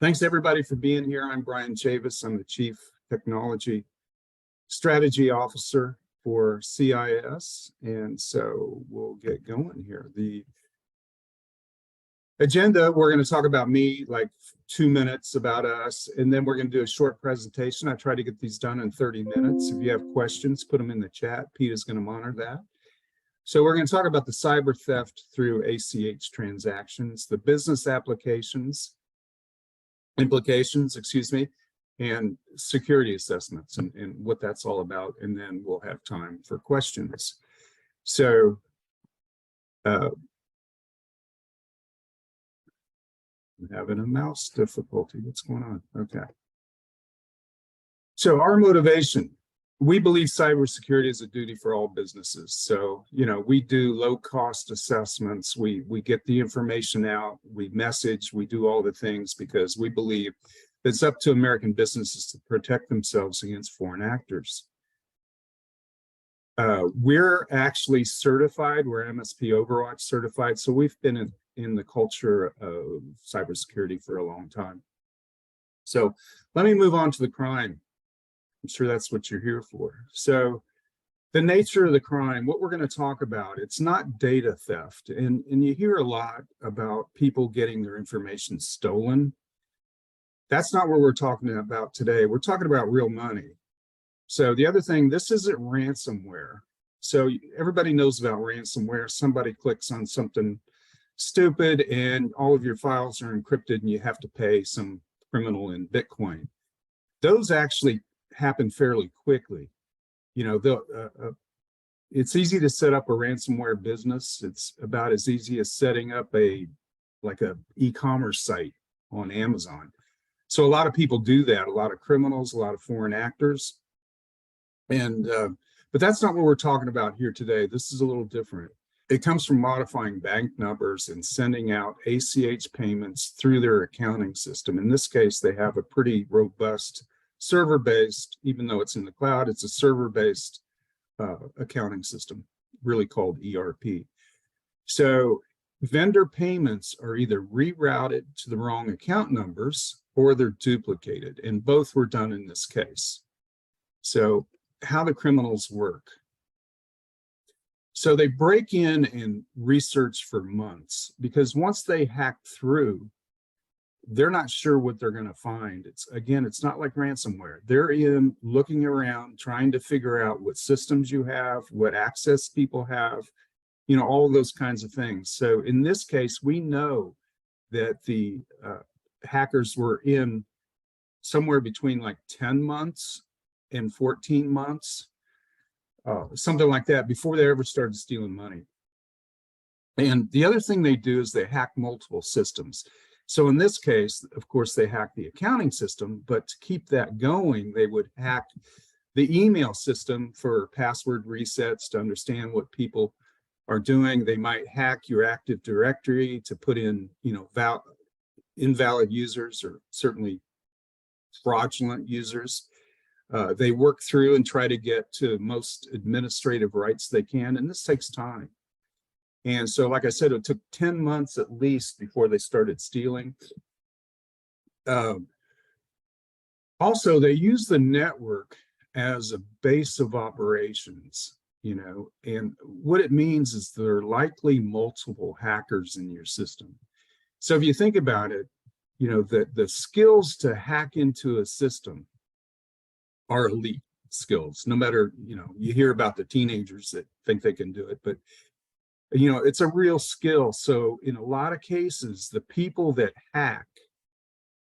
Thanks everybody for being here. I'm Brian Chavis. I'm the Chief Technology Strategy Officer for CIS. And so we'll get going here. The agenda, we're going to talk about me, like 2 minutes about us, and then we're going to do a short presentation. I try to get these done in 30 minutes. If you have questions, put them in the chat. Pete is going to monitor that. So we're going to talk about the cyber theft through ACH transactions, the business implications, and security assessments and what that's all about. And then we'll have time for questions. So I'm having a mouse difficulty. What's going on? Okay. So our motivation, we believe cybersecurity is a duty for all businesses. So, we do low-cost assessments. We get the information out, we message, we do all the things because we believe it's up to American businesses to protect themselves against foreign actors. We're actually certified. We're MSP Overwatch certified. So we've been in the culture of cybersecurity for a long time. So let me move on to the crime. I'm sure that's what you're here for. So the nature of the crime, what we're going to talk about, it's not data theft. And you hear a lot about people getting their information stolen. That's not what we're talking about today. We're talking about real money. So the other thing, this isn't ransomware. So everybody knows about ransomware. Somebody clicks on something stupid and all of your files are encrypted and you have to pay some criminal in Bitcoin. Those actually happen fairly quickly. It's easy to set up a ransomware business. It's about as easy as setting up a e-commerce site on Amazon. So a lot of people do that, a lot of criminals, a lot of foreign actors. And but that's not what we're talking about here today. This is a little different. It comes from modifying bank numbers and sending out ACH payments through their accounting system. In this case, they have a pretty robust server-based, even though it's in the cloud, it's a server-based accounting system, really called ERP. So vendor payments are either rerouted to the wrong account numbers or they're duplicated, and both were done in this case. So how the criminals work. So they break in and research for months, because once they hack through, they're not sure what they're going to find. It's not like ransomware. They're in looking around, trying to figure out what systems you have, what access people have, all those kinds of things. So in this case, we know that the hackers were in somewhere between like 10 months and 14 months, something like that, before they ever started stealing money. And the other thing they do is they hack multiple systems. So in this case, of course, they hack the accounting system, but to keep that going, they would hack the email system for password resets to understand what people are doing. They might hack your Active Directory to put in, invalid users or certainly fraudulent users. They work through and try to get to most administrative rights they can, and this takes time. And so, like I said, it took 10 months at least before they started stealing. Also, they use the network as a base of operations, and what it means is there are likely multiple hackers in your system. So if you think about it, the skills to hack into a system are elite skills. No matter, you hear about the teenagers that think they can do it, but it's a real skill. So in a lot of cases, the people that hack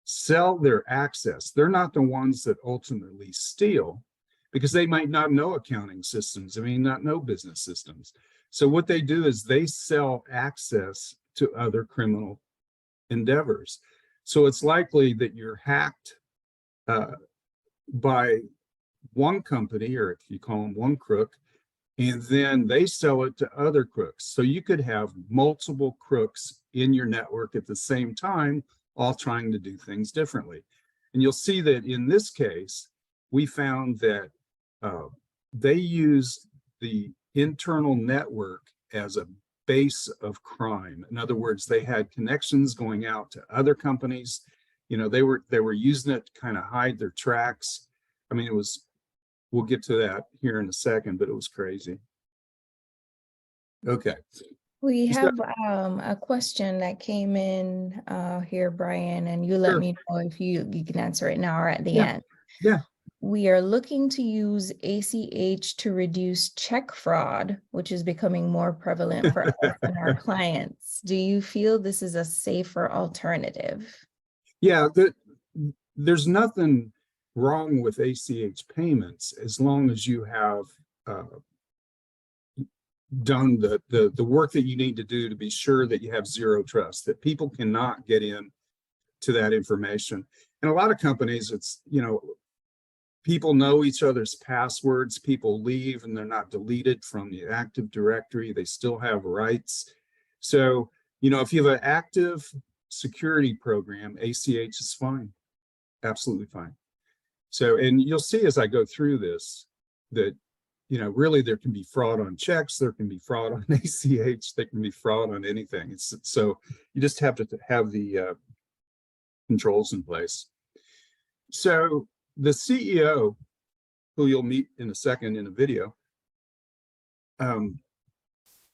sell their access. They're not the ones that ultimately steal, because they might not know accounting systems. Not know business systems. So what they do is they sell access to other criminal endeavors. So it's likely that you're hacked by one company, or if you call them one crook, and then they sell it to other crooks. So you could have multiple crooks in your network at the same time, all trying to do things differently. And you'll see that in this case, we found that they used the internal network as a base of crime. In other words, they had connections going out to other companies. You know, they were using it to kind of hide their tracks. I mean, it was, we'll get to that here in a second, but it was crazy. Okay. We have a question that came in here, Brian, and you let Sure. me know if you can answer it now or at the end. Yeah. We are looking to use ACH to reduce check fraud, which is becoming more prevalent for us and our clients. Do you feel this is a safer alternative? Yeah, there's nothing wrong with ACH payments as long as you have done the work that you need to do to be sure that you have zero trust, that people cannot get in to that information. And a lot of companies, it's, you know, people know each other's passwords, people leave and they're not deleted from the Active Directory, they still have rights. So, you know, if you have an active security program, ACH is fine, absolutely fine. So, and you'll see as I go through this that, you know, really there can be fraud on checks, there can be fraud on ACH, there can be fraud on anything. So you just have to have the controls in place. So the CEO, who you'll meet in a second in a video,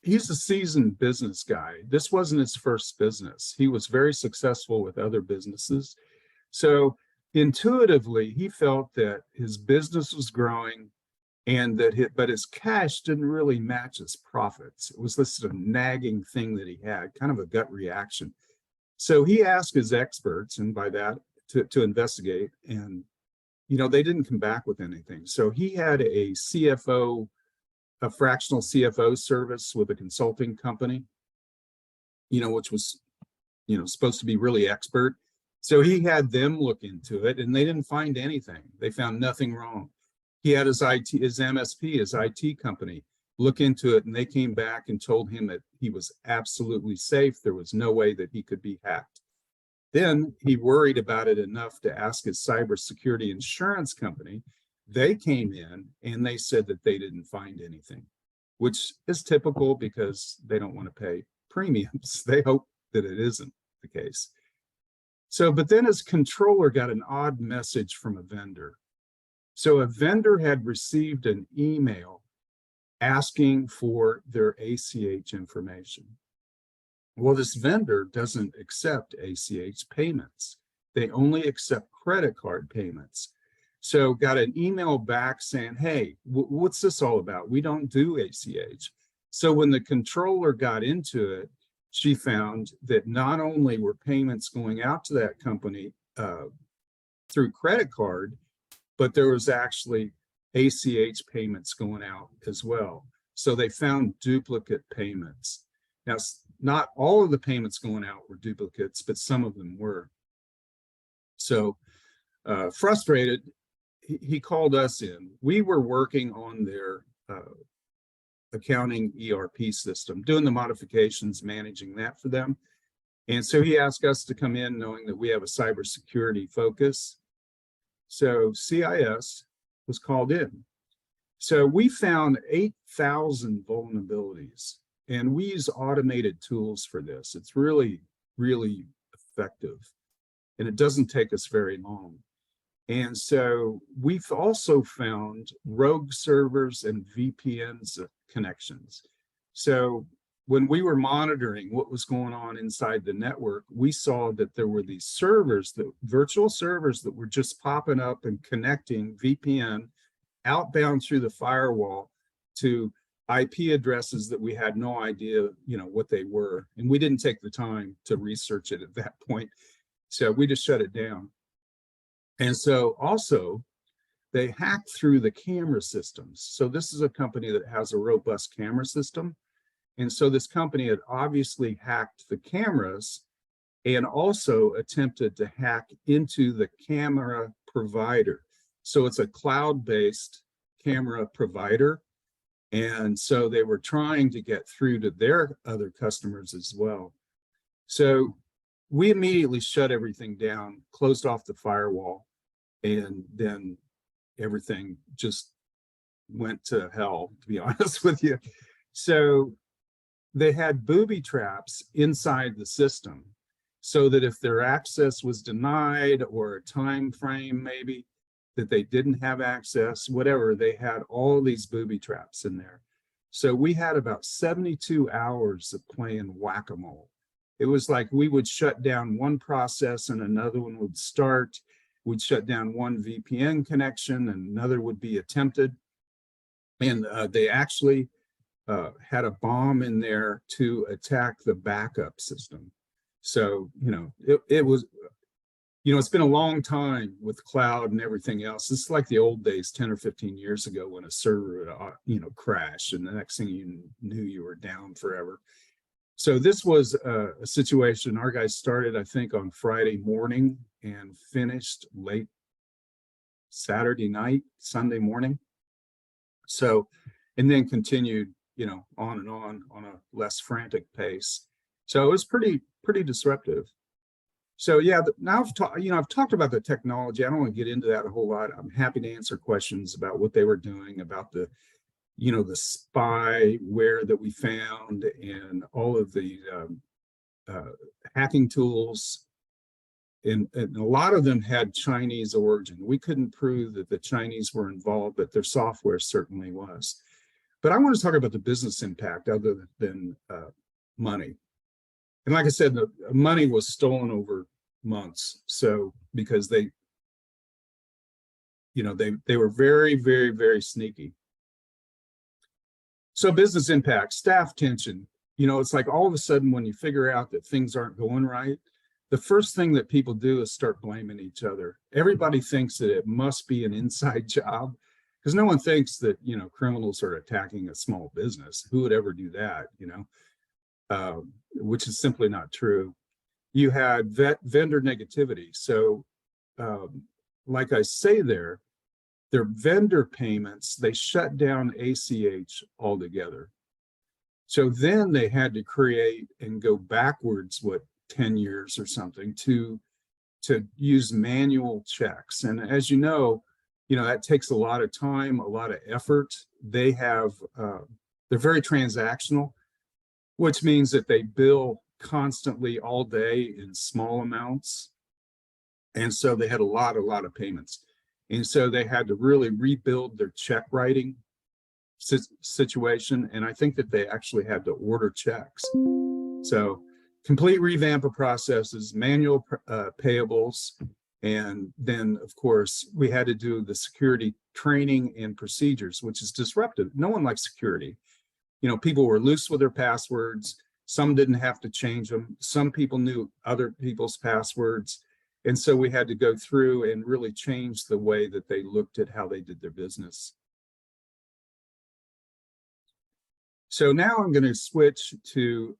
he's a seasoned business guy. This wasn't his first business. He was very successful with other businesses. So intuitively, he felt that his business was growing and that but his cash didn't really match his profits. It was this sort of nagging thing that he had, kind of a gut reaction. So he asked his experts, and by that to investigate, and you know, they didn't come back with anything. So he had a CFO, a fractional CFO service with a consulting company, you know, which was, you know, supposed to be really expert. So he had them look into it and they didn't find anything. They found nothing wrong. He had his MSP, his IT company, look into it, and they came back and told him that he was absolutely safe. There was no way that he could be hacked. Then he worried about it enough to ask his cybersecurity insurance company. They came in and they said that they didn't find anything, which is typical because they don't want to pay premiums. They hope that it isn't the case. So, but then his controller got an odd message from a vendor. So a vendor had received an email asking for their ACH information. Well, this vendor doesn't accept ACH payments. They only accept credit card payments. So got an email back saying, hey, what's this all about? We don't do ACH. So when the controller got into it, she found that not only were payments going out to that company through credit card, but there was actually ACH payments going out as well. So they found duplicate payments. Now, not all of the payments going out were duplicates, but some of them were. So frustrated, he called us in. We were working on their accounting ERP system, doing the modifications, managing that for them. And so he asked us to come in knowing that we have a cybersecurity focus. So CIS was called in. So we found 8,000 vulnerabilities, and we use automated tools for this. It's really, really effective, and it doesn't take us very long. And so we've also found rogue servers and VPNs connections. So when we were monitoring what was going on inside the network, we saw that there were these servers, the virtual servers that were just popping up and connecting VPN outbound through the firewall to IP addresses that we had no idea, you know, what they were. And we didn't take the time to research it at that point. So we just shut it down. And so also they hacked through the camera systems. So this is a company that has a robust camera system. And so this company had obviously hacked the cameras and also attempted to hack into the camera provider. So it's a cloud-based camera provider. And so they were trying to get through to their other customers as well. So we immediately shut everything down, closed off the firewall, and then everything just went to hell, to be honest with you. So they had booby traps inside the system. so that if their access was denied or a time frame maybe that they didn't have access, whatever, they had all these booby traps in there. So we had about 72 hours of playing whack-a-mole. It was like we would shut down one process and another one would start. We'd shut down one VPN connection and another would be attempted. And they actually had a bomb in there to attack the backup system. So, it was, it's been a long time with cloud and everything else. It's like the old days, 10 or 15 years ago, when a server would, crash, and the next thing you knew, you were down forever. So this was a situation. Our guys started, I think, on Friday morning and finished late Saturday night, Sunday morning. So, and then continued, on and on a less frantic pace. So it was pretty disruptive. So yeah, now I've talked about the technology. I don't want to get into that a whole lot. I'm happy to answer questions about what they were doing, about the, the spyware that we found, and all of the hacking tools. And a lot of them had Chinese origin. We couldn't prove that the Chinese were involved, but their software certainly was. But I want to talk about the business impact other than money. And like I said, the money was stolen over months. So because they were very, very, very sneaky. So business impact, staff tension. It's like all of a sudden when you figure out that things aren't going right, the first thing that people do is start blaming each other. Everybody thinks that it must be an inside job, because no one thinks that, criminals are attacking a small business. Who would ever do that, which is simply not true. You had vendor negativity. So like I say their vendor payments, they shut down ACH altogether. So then they had to create and go backwards, 10 years or something, to use manual checks. And as you know, that takes a lot of time, a lot of effort. They have, they're very transactional, which means that they bill constantly all day in small amounts. And so they had a lot of payments. And so they had to really rebuild their check writing situation. And I think that they actually had to order checks. So complete revamp of processes, manual payables. And then, of course, we had to do the security training and procedures, which is disruptive. No one likes security. People were loose with their passwords. Some didn't have to change them. Some people knew other people's passwords. And so we had to go through and really change the way that they looked at how they did their business. So now I'm going to switch to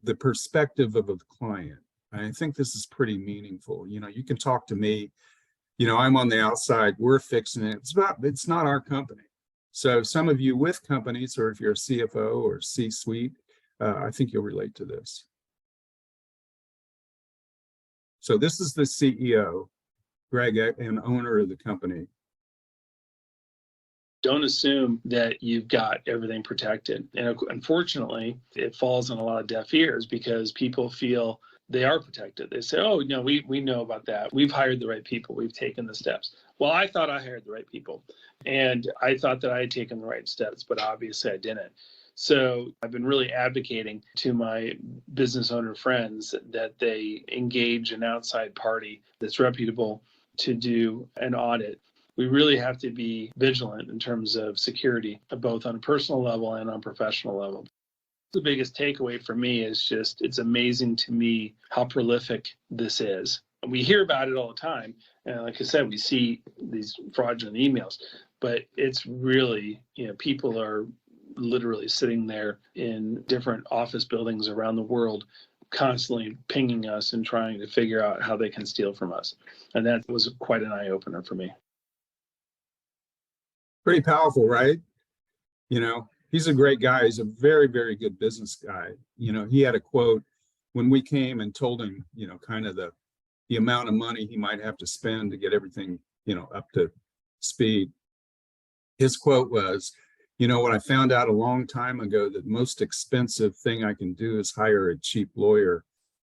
the perspective of a client. I think this is pretty meaningful. You can talk to me, I'm on the outside, we're fixing it. It's not our company. So some of you with companies, or if you're a CFO or C-suite, I think you'll relate to this. So this is the CEO, Greg, and owner of the company. Don't assume that you've got everything protected. And unfortunately, it falls on a lot of deaf ears because people feel they are protected. They say, oh, no, we know about that. We've hired the right people. We've taken the steps. Well, I thought I hired the right people. And I thought that I had taken the right steps, but obviously I didn't. So I've been really advocating to my business owner friends that they engage an outside party that's reputable to do an audit. We really have to be vigilant in terms of security, both on a personal level and on a professional level. The biggest takeaway for me is just, it's amazing to me how prolific this is. We hear about it all the time. And like I said, we see these fraudulent emails, but it's really, people are literally sitting there in different office buildings around the world, constantly pinging us and trying to figure out how they can steal from us. And that was quite an eye-opener for me. Pretty powerful, right? He's a great guy. He's a very, very good business guy. He had a quote when we came and told him, kind of the amount of money he might have to spend to get everything, up to speed. His quote was, what I found out a long time ago, that most expensive thing I can do is hire a cheap lawyer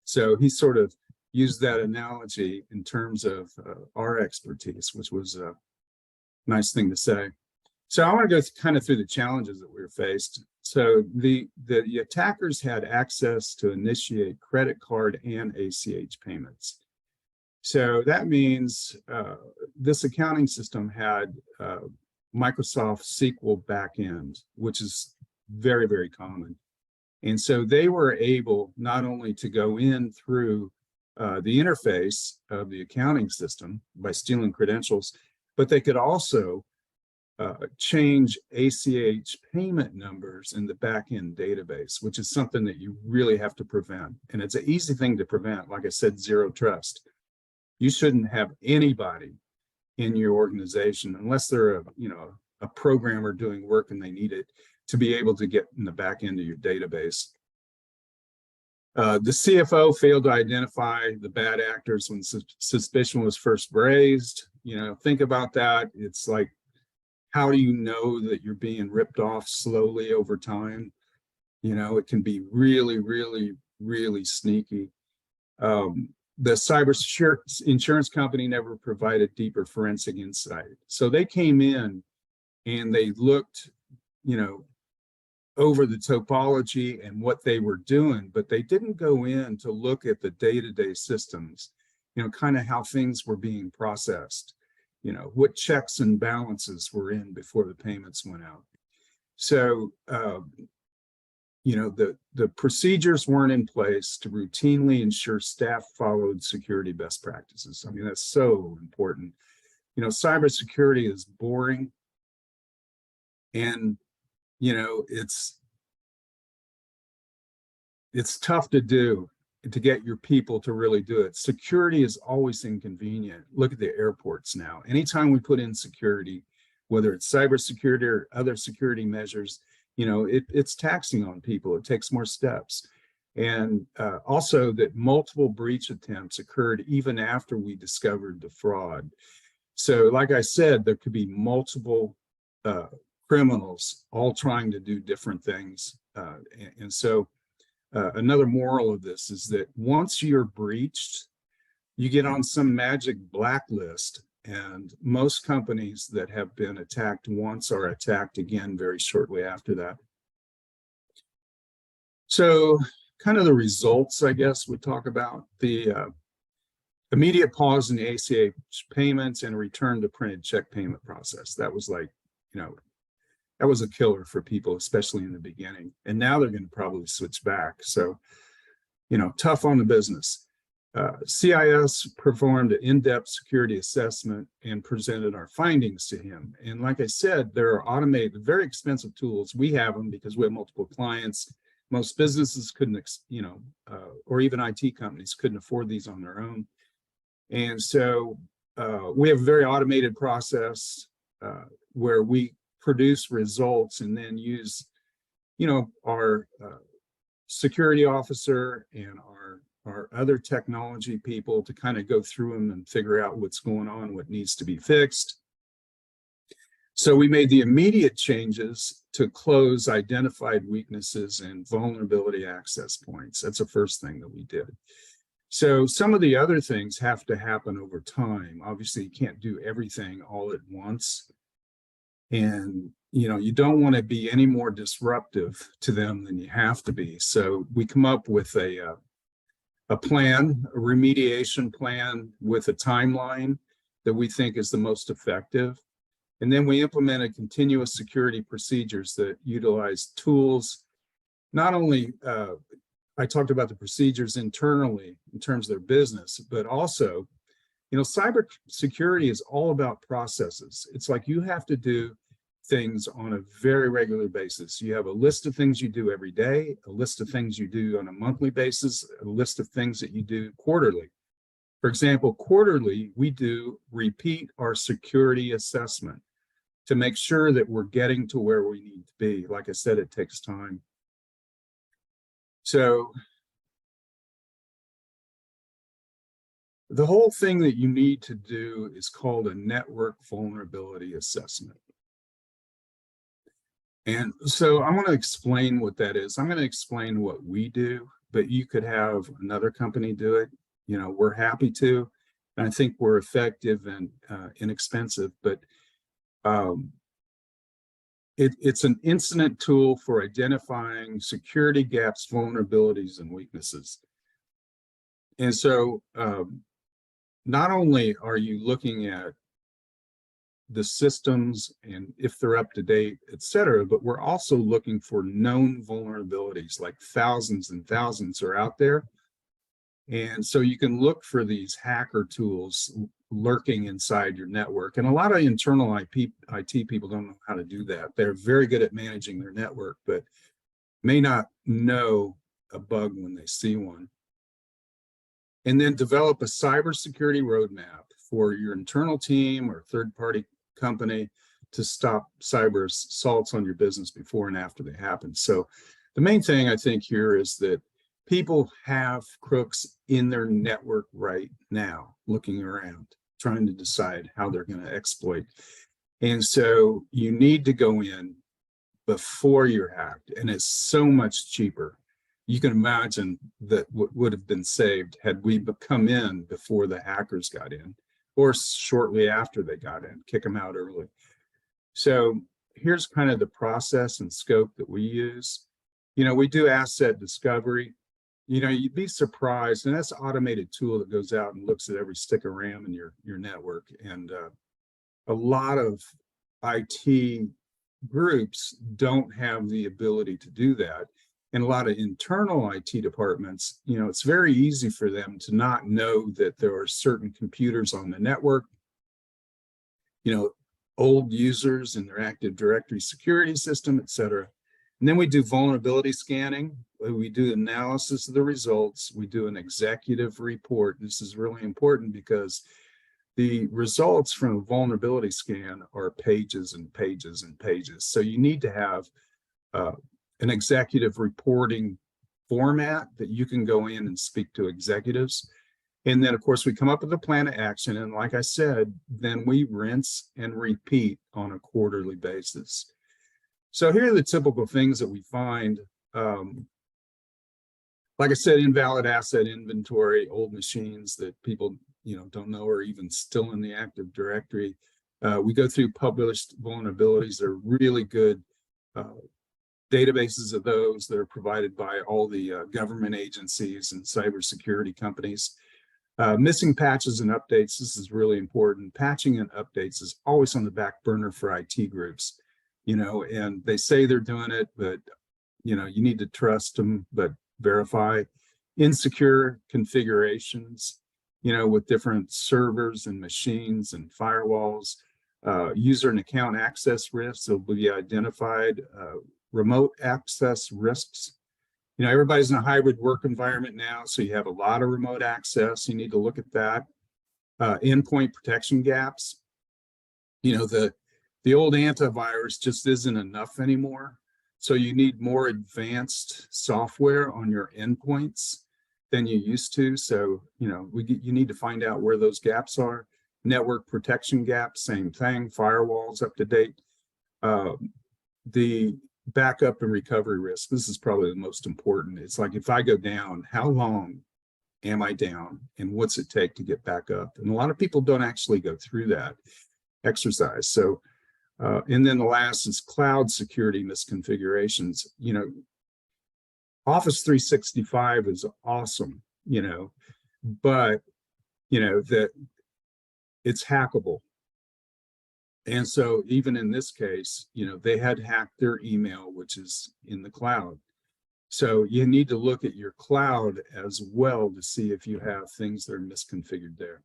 So he sort of used that analogy in terms of our expertise, which was a nice thing to say. So I want to go kind of through the challenges that we were faced. So the attackers had access to initiate credit card and ACH payments. So that means this accounting system had Microsoft SQL backend, which is very, very common. And so they were able not only to go in through the interface of the accounting system by stealing credentials, but they could also change ACH payment numbers in the backend database, which is something that you really have to prevent. And it's an easy thing to prevent. Like I said, zero trust. You shouldn't have anybody in your organization, unless they're a programmer doing work and they need it, to be able to get in the back end of your database. The CFO failed to identify the bad actors when suspicion was first raised. Think about that. It's like, how do you know that you're being ripped off slowly over time? It can be really, really, really sneaky. The cyber insurance company never provided deeper forensic insight. So they came in and they looked, over the topology and what they were doing, but they didn't go in to look at the day-to-day systems, kind of how things were being processed, what checks and balances were in before the payments went out. So, the procedures weren't in place to routinely ensure staff followed security best practices. I mean, that's so important. Cybersecurity is boring, and it's tough to do, to get your people to really do it. Security is always inconvenient. Look at the airports now. Anytime we put in security, whether it's cybersecurity or other security measures, it's taxing on people. It takes more steps. And also that multiple breach attempts occurred even after we discovered the fraud. So like I said, there could be multiple criminals all trying to do different things. And so another moral of this is that once you're breached, you get on some magic blacklist, and most companies that have been attacked once are attacked again very shortly after that. So kind of the results, I guess, we talk about the immediate pause in the ACH payments and return to printed check payment process. That was like, that was a killer for people, especially in the beginning. And now they're going to probably switch back. So, tough on the business. CIS performed an in-depth security assessment and presented our findings to him. And like I said, there are automated, very expensive tools. We have them because we have multiple clients. Most businesses couldn't, or even IT companies couldn't afford these on their own. And so we have a very automated process where we produce results and then use, our security officer and our other technology people to kind of go through them and figure out what's going on, what needs to be fixed. So we made the immediate changes to close identified weaknesses and vulnerability access points. That's the first thing that we did. So some of the other things have to happen over time. Obviously, you can't do everything all at once. And, you don't want to be any more disruptive to them than you have to be. So we come up with a plan, a remediation plan with a timeline that we think is the most effective. And then we implemented continuous security procedures that utilize tools. Not only, I talked about the procedures internally in terms of their business, but also, cybersecurity is all about processes. It's like you have to do things on a very regular basis. You have a list of things you do every day, a list of things you do on a monthly basis, a list of things that you do quarterly. For example, quarterly, we do repeat our security assessment to make sure that we're getting to where we need to be. Like I said, it takes time. So the whole thing that you need to do is called a network vulnerability assessment. And so I want to explain what that is. I'm going to explain what we do, but you could have another company do it. You know, we're happy to, and I think we're effective and inexpensive, but it's an incident tool for identifying security gaps, vulnerabilities, and weaknesses. And so not only are you looking at the systems and if they're up to date, et cetera, but we're also looking for known vulnerabilities, like thousands and thousands are out there. And so you can look for these hacker tools lurking inside your network. And a lot of internal IT people don't know how to do that. They're very good at managing their network, but may not know a bug when they see one. And then develop a cybersecurity roadmap for your internal team or third-party company to stop cyber assaults on your business before and after they happen. So the main thing I think here is that people have crooks in their network right now, looking around, trying to decide how they're going to exploit. And so you need to go in before you're hacked, and it's so much cheaper. You can imagine that what would have been saved had we come in before the hackers got in, or shortly after they got in, kick them out early. So here's kind of the process and scope that we use. You know, we do asset discovery. You know, you'd be surprised, and that's an automated tool that goes out and looks at every stick of RAM in your network. And a lot of IT groups don't have the ability to do that. And a lot of internal IT departments, you know, it's very easy for them to not know that there are certain computers on the network, you know, old users in their Active Directory security system, et cetera. And then we do vulnerability scanning. We do analysis of the results. We do an executive report. This is really important because the results from a vulnerability scan are pages and pages and pages. So you need to have an executive reporting format that you can go in and speak to executives. And then, of course, we come up with a plan of action. And like I said, then we rinse and repeat on a quarterly basis. So here are the typical things that we find. Like I said, invalid asset inventory, old machines that people, you know, don't know are even still in the Active Directory. We go through published vulnerabilities. They're really good databases of those that are provided by all the government agencies and cybersecurity companies. Missing patches and updates, this is really important. Patching and updates is always on the back burner for IT groups, you know, and they say they're doing it, but, you know, you need to trust them, but verify. Insecure configurations, you know, with different servers and machines and firewalls. User and account access risks will be identified. Remote access risks. You know, everybody's in a hybrid work environment now, so you have a lot of remote access. You need to look at that. Endpoint protection gaps. You know, the old antivirus just isn't enough anymore. So you need more advanced software on your endpoints than you used to. So, you know, you need to find out where those gaps are. Network protection gaps, same thing. Firewalls up to date. The backup and recovery risk. This is probably the most important. It's like, if I go down, how long am I down and what's it take to get back up? And a lot of people don't actually go through that exercise. So, and then the last is cloud security misconfigurations. You know, Office 365 is awesome, you know, but, you know, that it's hackable. And so even in this case, you know, they had hacked their email, which is in the cloud. So you need to look at your cloud as well to see if you have things that are misconfigured there.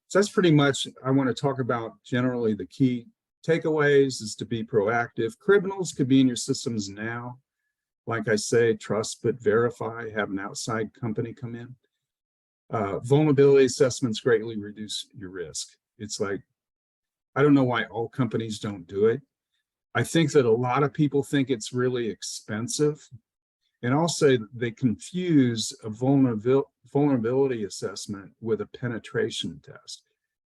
So that's pretty much, I want to talk about generally the key takeaways is to be proactive. Criminals could be in your systems now. Like I say, trust but verify, have an outside company come in. Vulnerability assessments greatly reduce your risk. It's like, I don't know why all companies don't do it. I think that a lot of people think it's really expensive. And also they confuse a vulnerability assessment with a penetration test.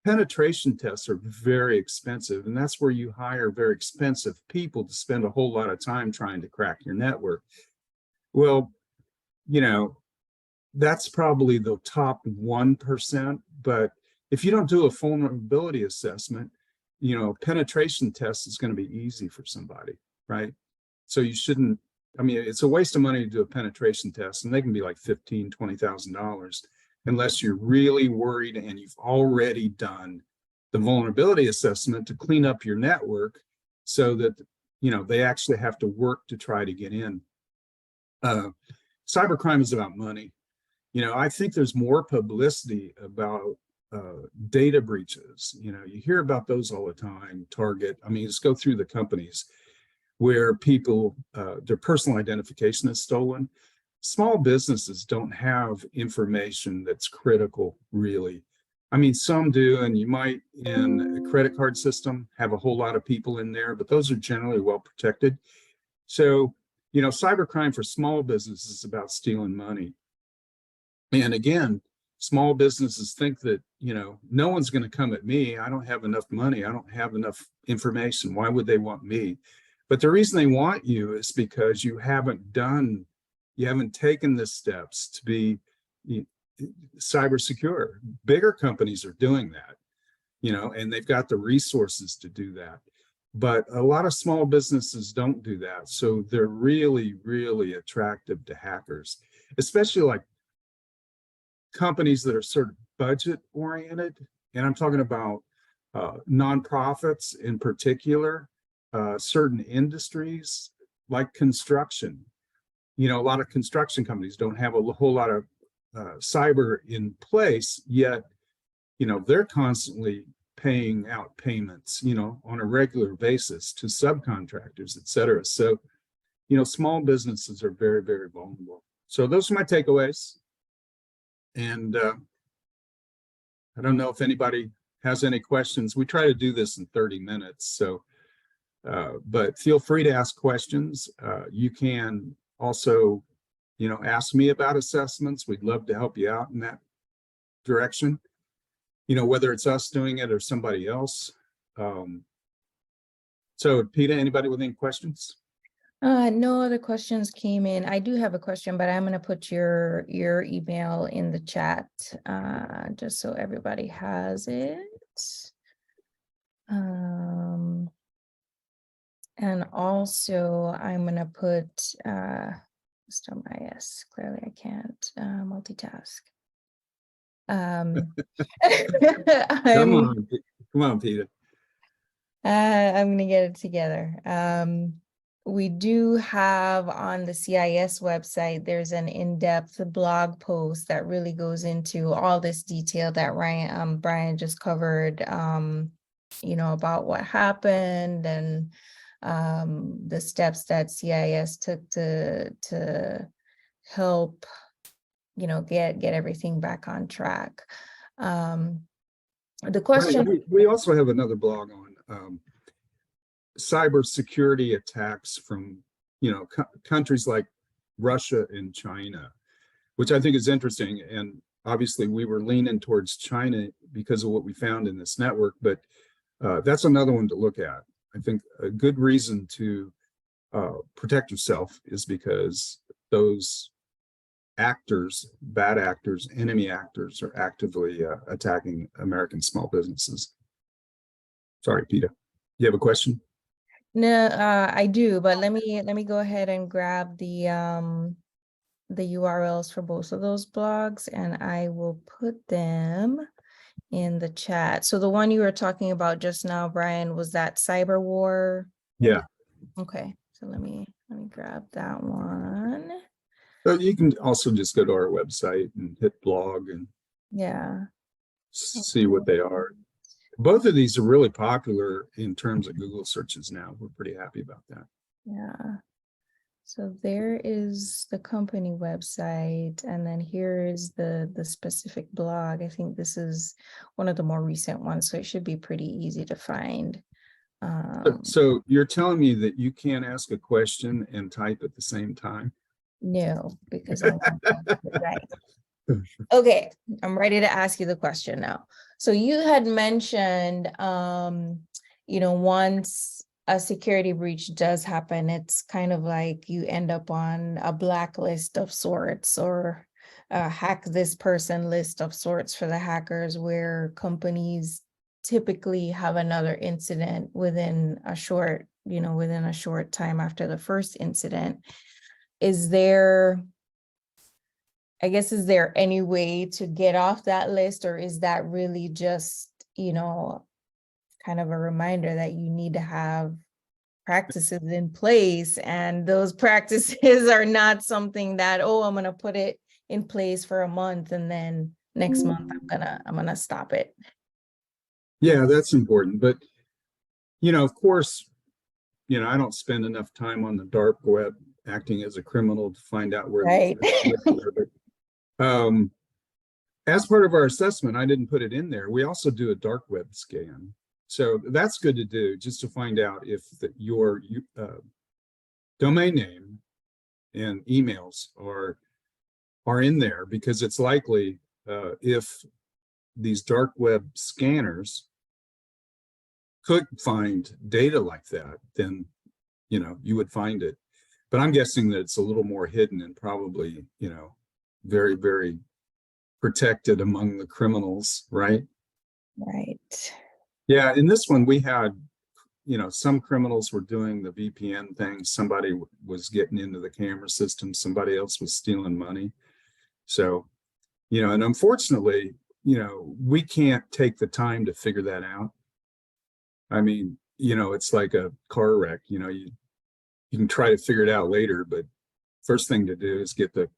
Penetration tests are very expensive, and that's where you hire very expensive people to spend a whole lot of time trying to crack your network. Well, that's probably the top 1%. But if you don't do a vulnerability assessment, penetration test is going to be easy for somebody, right? So you shouldn't, it's a waste of money to do a penetration test, and they can be like $15,000, $20,000 unless you're really worried and you've already done the vulnerability assessment to clean up your network so that, they actually have to work to try to get in. Cybercrime is about money. I think there's more publicity about data breaches. You hear about those all the time. Target, just go through the companies where people, their personal identification is stolen. Small businesses don't have information that's critical, really. Some do, and you might in a credit card system have a whole lot of people in there, but those are generally well protected. So, cybercrime for small businesses is about stealing money. And again, small businesses think that, no one's going to come at me. I don't have enough money. I don't have enough information. Why would they want me? But the reason they want you is because you haven't taken the steps to be cyber secure. Bigger companies are doing that, and they've got the resources to do that. But a lot of small businesses don't do that. So they're really, really attractive to hackers, especially like companies that are sort of budget oriented. And I'm talking about nonprofits in particular, certain industries like construction. A lot of construction companies don't have a whole lot of cyber in place yet. They're constantly paying out payments, on a regular basis to subcontractors, et cetera. So, small businesses are very, very vulnerable. So those are my takeaways. And I don't know if anybody has any questions. We try to do this in 30 minutes. So, but feel free to ask questions. You can also, ask me about assessments. We'd love to help you out in that direction, whether it's us doing it or somebody else. So, Peter, anybody with any questions? No other questions came in. I do have a question, but I'm going to put your email in the chat just so everybody has it. And also I'm going to put yes, clearly I can't multitask. Come on, Peter. I'm going to get it together. We do have on the CIS website, there's an in-depth blog post that really goes into all this detail that Brian just covered, about what happened and the steps that CIS took to help, get everything back on track. The question. We also have another blog on cybersecurity attacks from, countries like Russia and China, which I think is interesting. And obviously we were leaning towards China because of what we found in this network, but that's another one to look at. I think a good reason to protect yourself is because those actors, bad actors, enemy actors are actively attacking American small businesses. Sorry, Peter, you have a question? No, I do, but let me go ahead and grab the URLs for both of those blogs, and I will put them in the chat. So the one you were talking about just now, Brian, was that Cyber War? Yeah. Okay, so let me grab that one. So you can also just go to our website and hit blog and see what they are. Both of these are really popular in terms of Google searches now. We're pretty happy about that. Yeah. So there is the company website, and then here is the specific blog. I think this is one of the more recent ones, so it should be pretty easy to find. So you're telling me that you can't ask a question and type at the same time? No, because I right. Okay, I'm ready to ask you the question now. So you had mentioned, once a security breach does happen, it's kind of like you end up on a blacklist of sorts, or a hack this person list of sorts for the hackers, where companies typically have another incident within a short, within a short time after the first incident. Is there, I guess, is there any way to get off that list, or is that really just, kind of a reminder that you need to have practices in place, and those practices are not something that, oh, I'm going to put it in place for a month and then next month I'm gonna stop it. Yeah, that's important. But, of course, I don't spend enough time on the dark web acting as a criminal to find out where Right. But, as part of our assessment, I didn't put it in there. We also do a dark web scan. So that's good to do, just to find out if your domain name and emails are in there, because it's likely if these dark web scanners could find data like that, then you would find it. But I'm guessing that it's a little more hidden and probably very, very protected among the criminals, right? Right. Yeah, in this one we had, some criminals were doing the VPN thing. Somebody was getting into the camera system. Somebody else was stealing money. So, and unfortunately, we can't take the time to figure that out. I mean, it's like a car wreck. You can try to figure it out later, but first thing to do is get the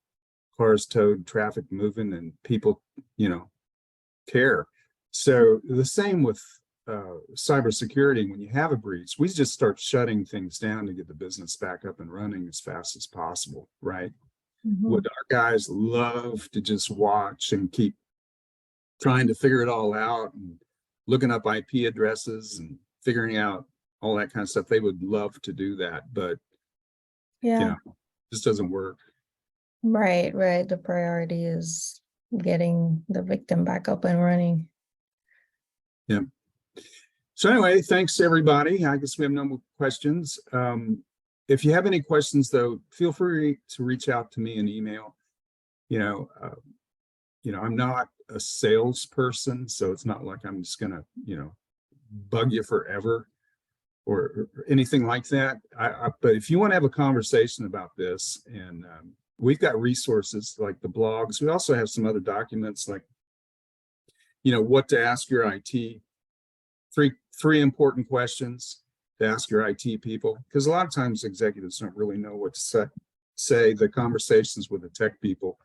cars towed, traffic moving, and people, care. So the same with cybersecurity. When you have a breach, we just start shutting things down to get the business back up and running as fast as possible, right? Would our guys love to just watch and keep trying to figure it all out and looking up IP addresses and figuring out all that kind of stuff? They would love to do that, but Yeah. this doesn't work. Right. The priority is getting the victim back up and running. Yeah. So anyway, thanks everybody. I guess we have no more questions. If you have any questions, though, feel free to reach out to me in email. I'm not a salesperson, so it's not like I'm just gonna, bug you forever or anything like that. But if you want to have a conversation about this, and we've got resources like the blogs. We also have some other documents like, what to ask your IT. Three important questions to ask your IT people, because a lot of times executives don't really know what to say. The conversations with the tech people,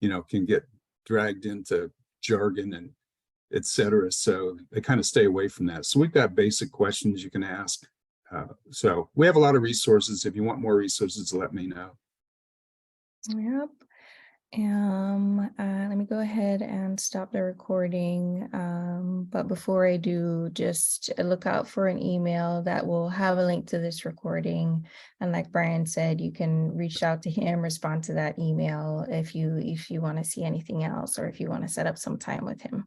can get dragged into jargon and etc. So they kind of stay away from that. So we've got basic questions you can ask. So we have a lot of resources. If you want more resources, let me know. Yep. Let me go ahead and stop the recording. But before I do, just look out for an email that will have a link to this recording. And like Brian said, you can reach out to him, respond to that email if you want to see anything else, or if you want to set up some time with him.